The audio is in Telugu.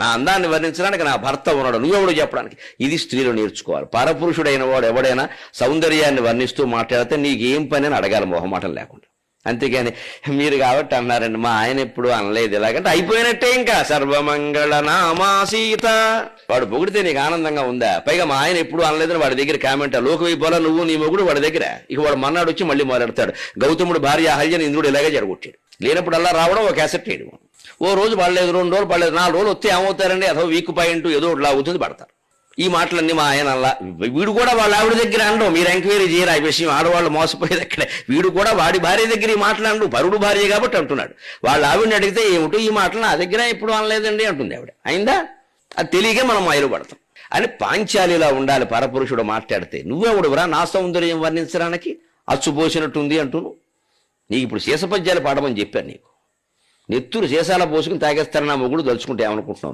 నా అందాన్ని వర్ణించడానికి నా భర్త ఉన్నాడు, నువ్వెవడు చెప్పడానికి. ఇది స్త్రీలు నేర్చుకోవాలి. పరపురుషుడైన వాడు ఎవడైనా సౌందర్యాన్ని వర్ణిస్తూ మాట్లాడితే నీకేం పని అని అడగాలి మొహమాటం లేకుండా. అంతేగాని మీరు కాబట్టి అన్నారండి, మా ఆయన ఎప్పుడు అనలేదు ఇలాగంటే అయిపోయినట్టే. ఇంకా సర్వమంగళ నామాసీత వాడు పొగిడితే నీకు ఆనందంగా ఉందా? పైగా మా ఆయన ఎప్పుడు అనలేదని వాడి దగ్గర కామెంట్ లోకవైపోలా నువ్వు నీ మొగుడు వాడి దగ్గర. ఇక వాడు మన్నాడు వచ్చి మళ్ళీ మొదలెడతాడు. గౌతముడు భార్య అహల్యని ఇంద్రుడు ఇలాగే జరగొట్టాడు. లేనప్పుడు అలా రావడం ఒక క్యాసెట్ వేయడం. ఓ రోజు పడలేదు, 2 రోజులు పడలేదు, 4 రోజులు వస్తే ఏమవుతారండి? అదో వీక్ పాయింట్ ఏదో ఒకటి లాగుతుంది, పడతారు. ఈ మాటలన్నీ మా ఆయన అలా. వీడు కూడా వాళ్ళ ఆవిడ దగ్గర అనడం. మీరు ఎంక్వైరీ చేయరు ఆ విషయం. ఆడవాళ్ళు మోసపోయేది అక్కడే. వీడు కూడా వాడి భార్య దగ్గర ఈ మాటలు అండు. పరుడు భార్య కాబట్టి అంటున్నాడు. వాళ్ళ ఆవిడని అడిగితే ఏమిటో ఈ మాటలు నా దగ్గర ఎప్పుడు అనలేదండి అంటుంది ఆవిడ. అయిందా? అది తెలియక మనం మైలు పడతాం. అని పాంచాలిలా ఉండాలి పరపురుషుడు మాట్లాడితే. నువ్వెవడురా నా సౌందర్యం వర్ణించడానికి? అచ్చుపోసినట్టుంది అంటును. నీకు ఇప్పుడు శేషపద్యాలు పాడమని చెప్పాను. నీకు నెత్తురు శేషాల పోసుకుని తాగేస్తారని నా మొగుడు దలుచుకుంటే ఏమనుకుంటున్నావు?